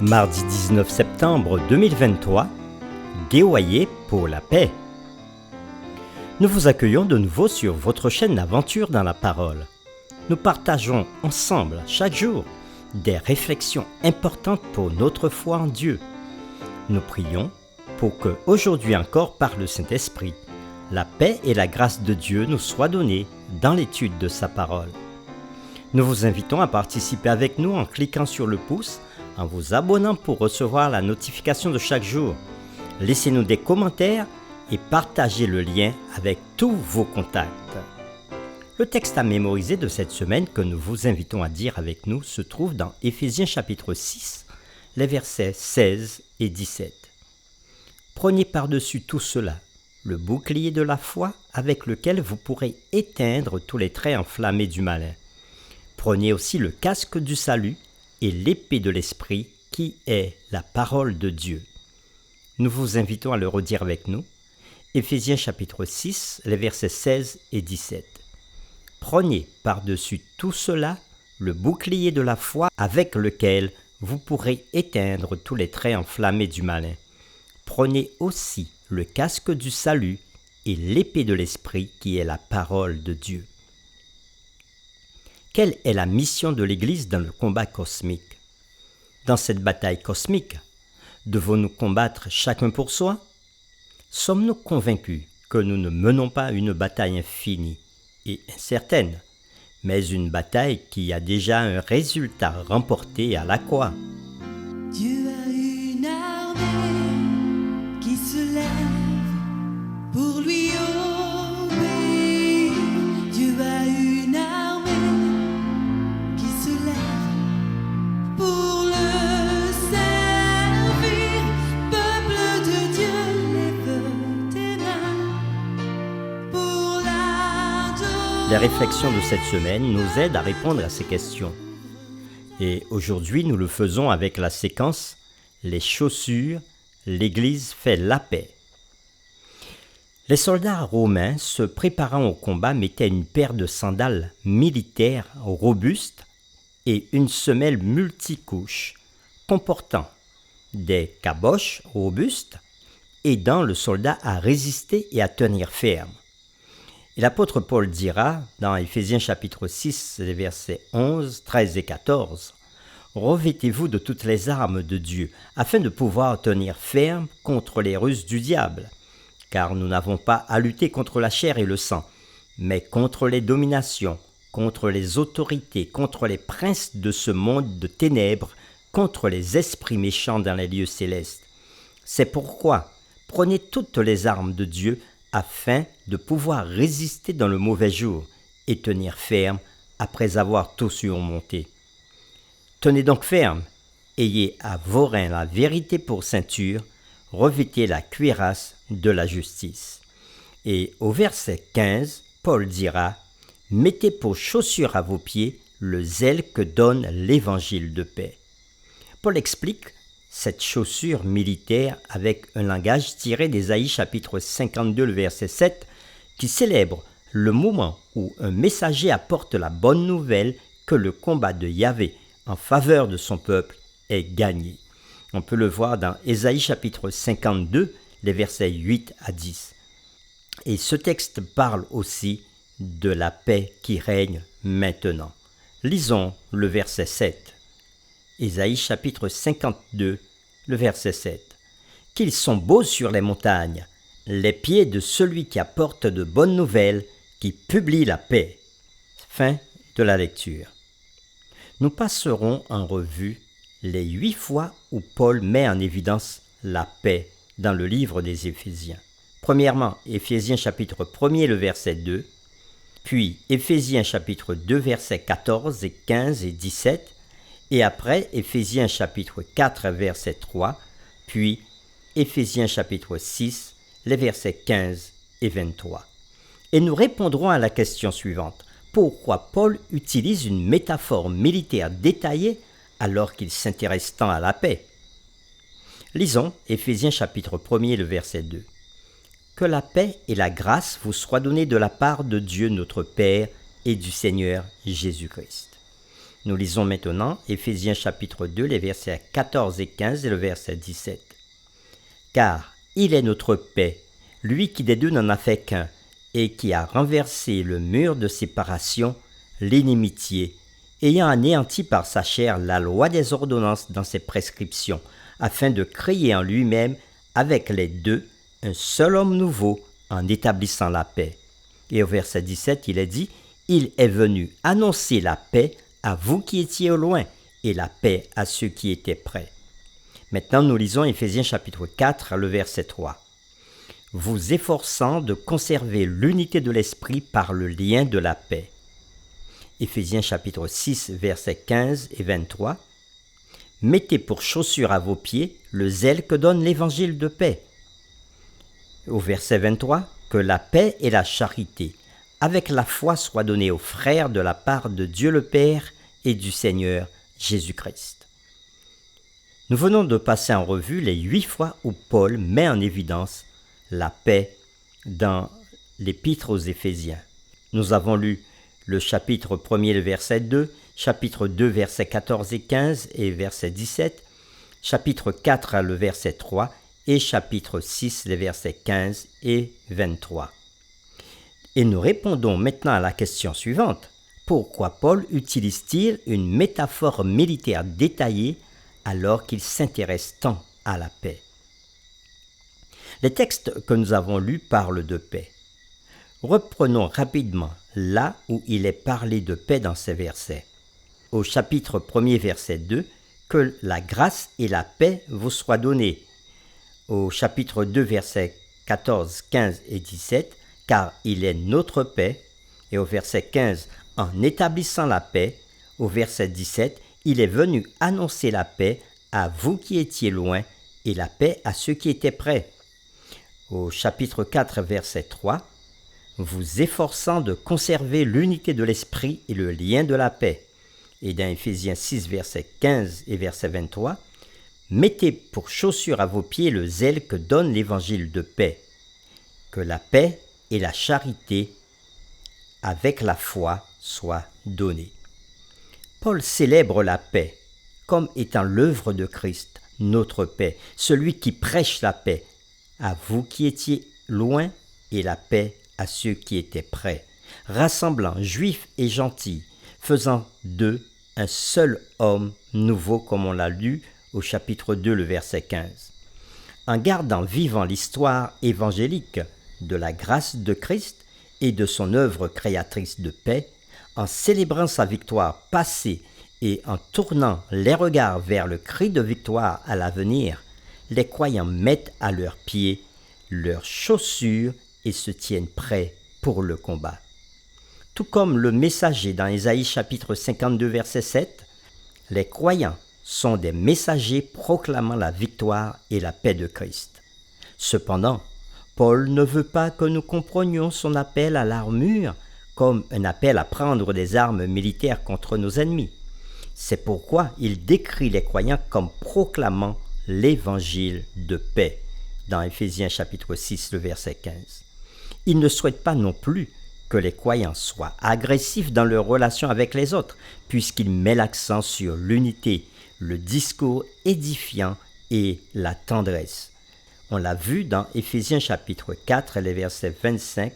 Mardi 19 septembre 2023, dévoyé pour la paix. Nous vous accueillons de nouveau sur votre chaîne d'Aventure dans la parole. Nous partageons ensemble chaque jour des réflexions importantes pour notre foi en Dieu. Nous prions pour que, aujourd'hui encore par le Saint-Esprit, la paix et la grâce de Dieu nous soient données dans l'étude de sa parole. Nous vous invitons à participer avec nous en cliquant sur le pouce, en vous abonnant pour recevoir la notification de chaque jour. Laissez-nous des commentaires et partagez le lien avec tous vos contacts. Le texte à mémoriser de cette semaine que nous vous invitons à dire avec nous se trouve dans Éphésiens chapitre 6, les versets 16 et 17. Prenez par-dessus tout cela le bouclier de la foi avec lequel vous pourrez éteindre tous les traits enflammés du malin. Prenez aussi le casque du salut et l'épée de l'esprit qui est la parole de Dieu. Nous vous invitons à le redire avec nous. Éphésiens chapitre 6, les versets 16 et 17. Prenez par-dessus tout cela le bouclier de la foi avec lequel vous pourrez éteindre tous les traits enflammés du malin. Prenez aussi le casque du salut et l'épée de l'esprit qui est la parole de Dieu. Quelle est la mission de l'Église dans le combat cosmique? Dans cette bataille cosmique, devons-nous combattre chacun pour soi? Sommes-nous convaincus que nous ne menons pas une bataille infinie et incertaine, mais une bataille qui a déjà un résultat remporté à la croix? Dieu a une armée qui se lève pour lui obéir. Dieu a une armée qui se lève pour le servir. Peuple de Dieu, lève tes mains pour l'adorer. Les réflexions de cette semaine nous aident à répondre à ces questions. Et aujourd'hui, nous le faisons avec la séquence « Les chaussures, l'Église fait la paix ». Les soldats romains se préparant au combat mettaient une paire de sandales militaires robustes et une semelle multicouche comportant des caboches robustes aidant le soldat à résister et à tenir ferme. Et l'apôtre Paul dira dans Éphésiens chapitre 6, les versets 11, 13 et 14, « Revêtez-vous de toutes les armes de Dieu, afin de pouvoir tenir ferme contre les ruses du diable. Car nous n'avons pas à lutter contre la chair et le sang, mais contre les dominations, contre les autorités, contre les princes de ce monde de ténèbres, contre les esprits méchants dans les lieux célestes. C'est pourquoi prenez toutes les armes de Dieu, afin de pouvoir résister dans le mauvais jour et tenir ferme après avoir tout surmonté. Tenez donc ferme, ayez à vos reins la vérité pour ceinture, revêtez la cuirasse de la justice. » Et au verset 15, Paul dira « Mettez pour chaussure à vos pieds le zèle que donne l'évangile de paix. » Paul explique cette chaussure militaire avec un langage tiré d'Ésaïe chapitre 52, le verset 7, qui célèbre le moment où un messager apporte la bonne nouvelle que le combat de Yahvé en faveur de son peuple est gagné. On peut le voir dans Ésaïe chapitre 52, les versets 8 à 10. Et ce texte parle aussi de la paix qui règne maintenant. Lisons le verset 7. Ésaïe chapitre 52, le verset 7. « Qu'ils sont beaux sur les montagnes, les pieds de celui qui apporte de bonnes nouvelles, qui publie la paix. » Fin de la lecture. Nous passerons en revue les 8 fois où Paul met en évidence la paix dans le livre des Éphésiens. Premièrement, Éphésiens chapitre 1er, le verset 2, puis Éphésiens chapitre 2, versets 14 et 15 et 17, et après Éphésiens chapitre 4, verset 3, puis Éphésiens chapitre 6, les versets 15 et 23. Et nous répondrons à la question suivante. Pourquoi Paul utilise une métaphore militaire détaillée alors qu'il s'intéresse tant à la paix? Lisons Éphésiens chapitre 1er, le verset 2. « Que la paix et la grâce vous soient données de la part de Dieu notre Père et du Seigneur Jésus-Christ. » Nous lisons maintenant Éphésiens chapitre 2, les versets 14 et 15 et le verset 17. Car il est notre paix, lui qui des deux n'en a fait qu'un, et qui a renversé le mur de séparation, l'inimitié, ayant anéanti par sa chair la loi des ordonnances dans ses prescriptions, afin de créer en lui-même, avec les deux, un seul homme nouveau, en établissant la paix. Et au verset 17, il est dit, « Il est venu annoncer la paix à vous qui étiez au loin, et la paix à ceux qui étaient près. » Maintenant, nous lisons Éphésiens chapitre 4, le verset 3. « Vous efforçant de conserver l'unité de l'esprit par le lien de la paix. » Éphésiens chapitre 6, versets 15 et 23. « Mettez pour chaussure à vos pieds le zèle que donne l'évangile de paix. » Au verset 23, « Que la paix et la charité, avec la foi, soient données aux frères de la part de Dieu le Père et du Seigneur Jésus-Christ. » Nous venons de passer en revue les 8 fois où Paul met en évidence la paix dans l'épître aux Éphésiens. Nous avons lu le chapitre 1er, le verset 2, chapitre 2, versets 14 et 15 et verset 17, chapitre 4, le verset 3 et chapitre 6, les versets 15 et 23. Et nous répondons maintenant à la question suivante. Pourquoi Paul utilise-t-il une métaphore militaire détaillée alors qu'il s'intéresse tant à la paix? Les textes que nous avons lus parlent de paix. Reprenons rapidement là où il est parlé de paix dans ces versets. Au chapitre 1er, verset 2, « Que la grâce et la paix vous soient données. » Au chapitre 2, versets 14, 15 et 17, « Car il est notre paix. » Et au verset 15, « En établissant la paix. » Au verset 17, « Il est venu annoncer la paix à vous qui étiez loin et la paix à ceux qui étaient près. » Au chapitre 4, verset 3, « Vous efforçant de conserver l'unité de l'esprit et le lien de la paix. » Et dans Éphésiens 6, verset 15 et verset 23, « Mettez pour chaussure à vos pieds le zèle que donne l'évangile de paix. Que la paix et la charité avec la foi soient données. » Paul célèbre la paix comme étant l'œuvre de Christ, notre paix, celui qui prêche la paix, à vous qui étiez loin et la paix à ceux qui étaient près, rassemblant juifs et gentils, faisant d'eux un seul homme nouveau comme on l'a lu au chapitre 2, le verset 15. En gardant vivant l'histoire évangélique de la grâce de Christ et de son œuvre créatrice de paix, en célébrant sa victoire passée et en tournant les regards vers le cri de victoire à l'avenir, les croyants mettent à leurs pieds leurs chaussures et se tiennent prêts pour le combat. Tout comme le messager dans Ésaïe chapitre 52 verset 7, les croyants sont des messagers proclamant la victoire et la paix de Christ. Cependant, Paul ne veut pas que nous comprenions son appel à l'armure comme un appel à prendre des armes militaires contre nos ennemis. C'est pourquoi il décrit les croyants comme proclamant l'évangile de paix, dans Éphésiens chapitre 6, le verset 15. Il ne souhaite pas non plus que les croyants soient agressifs dans leur relation avec les autres, puisqu'il met l'accent sur l'unité, le discours édifiant et la tendresse. On l'a vu dans Éphésiens chapitre 4, les versets 25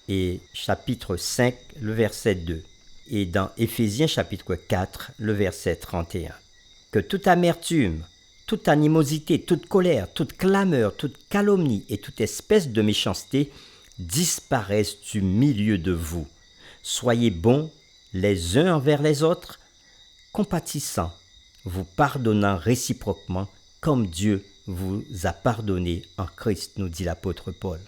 et chapitre 5, le verset 2. Et dans Éphésiens chapitre 4, le verset 31. Que toute amertume, toute animosité, toute colère, toute clameur, toute calomnie et toute espèce de méchanceté disparaissent du milieu de vous. Soyez bons les uns envers les autres, compatissants, vous pardonnant réciproquement comme Dieu vous a pardonné en Christ, nous dit l'apôtre Paul.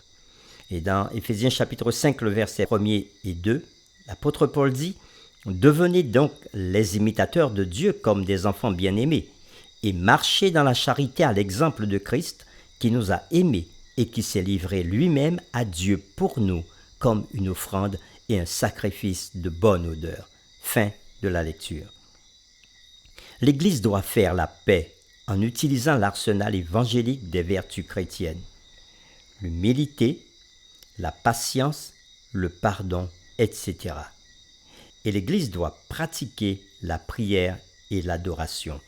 Et dans Éphésiens chapitre 5, le verset 1er et 2, l'apôtre Paul dit « Devenez donc les imitateurs de Dieu comme des enfants bien-aimés, et marchez dans la charité à l'exemple de Christ qui nous a aimés et qui s'est livré lui-même à Dieu pour nous comme une offrande et un sacrifice de bonne odeur. » Fin de la lecture. L'Église doit faire la paix en utilisant l'arsenal évangélique des vertus chrétiennes. L'humilité, la patience, le pardon, etc. et l'Église doit pratiquer la prière et l'adoration.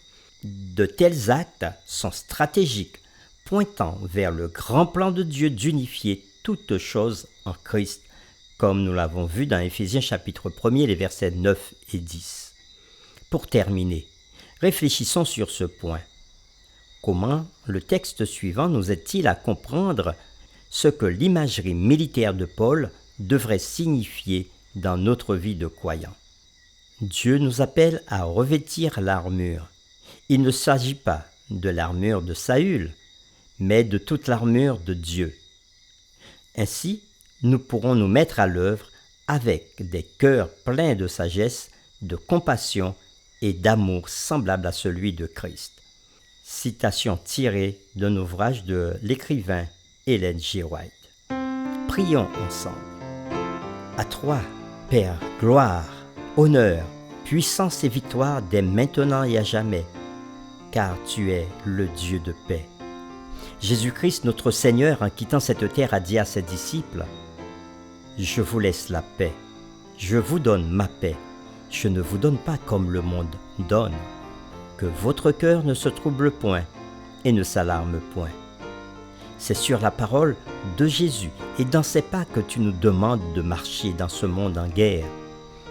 De tels actes sont stratégiques, pointant vers le grand plan de Dieu d'unifier toutes choses en Christ, comme nous l'avons vu dans Éphésiens chapitre 1er, les versets 9 et 10. Pour terminer, réfléchissons sur ce point. Comment le texte suivant nous aide-t-il à comprendre ce que l'imagerie militaire de Paul devrait signifier dans notre vie de croyants? Dieu nous appelle à revêtir l'armure. Il ne s'agit pas de l'armure de Saül, mais de toute l'armure de Dieu. Ainsi, nous pourrons nous mettre à l'œuvre avec des cœurs pleins de sagesse, de compassion et d'amour semblable à celui de Christ. Citation tirée d'un ouvrage de l'écrivain Ellen G. White. Prions ensemble. À toi, Père, gloire, honneur, puissance et victoire dès maintenant et à jamais, car tu es le Dieu de paix. Jésus-Christ, notre Seigneur, en quittant cette terre, a dit à ses disciples, « Je vous laisse la paix, je vous donne ma paix, je ne vous donne pas comme le monde donne. Que votre cœur ne se trouble point et ne s'alarme point. » C'est sur la parole de Jésus et dans ses pas que tu nous demandes de marcher dans ce monde en guerre.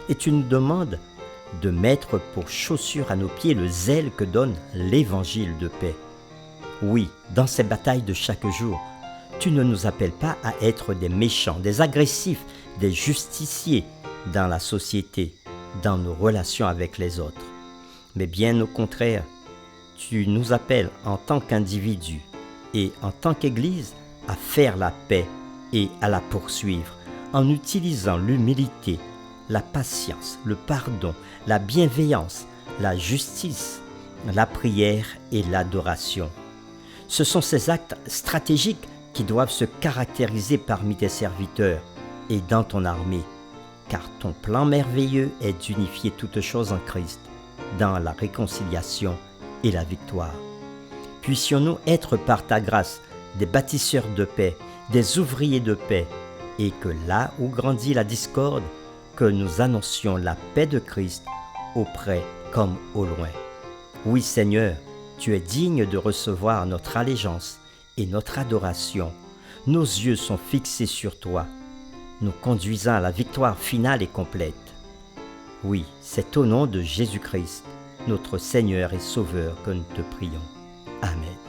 Et tu nous demandes de mettre pour chaussure à nos pieds le zèle que donne l'évangile de paix. Oui, dans ces batailles de chaque jour, tu ne nous appelles pas à être des méchants, des agressifs, des justiciers dans la société, dans nos relations avec les autres. Mais bien au contraire, tu nous appelles en tant qu'individus et en tant qu'Église à faire la paix et à la poursuivre en utilisant l'humilité, la patience, le pardon, la bienveillance, la justice, la prière et l'adoration. Ce sont ces actes stratégiques qui doivent se caractériser parmi tes serviteurs et dans ton armée, car ton plan merveilleux est d'unifier toutes choses en Christ, dans la réconciliation et la victoire. Puissions-nous être par ta grâce des bâtisseurs de paix, des ouvriers de paix, et que là où grandit la discorde, que nous annoncions la paix de Christ auprès comme au loin. Oui Seigneur, tu es digne de recevoir notre allégeance et notre adoration. Nos yeux sont fixés sur toi, nous conduisant à la victoire finale et complète. Oui, c'est au nom de Jésus-Christ, notre Seigneur et Sauveur, que nous te prions. Amen.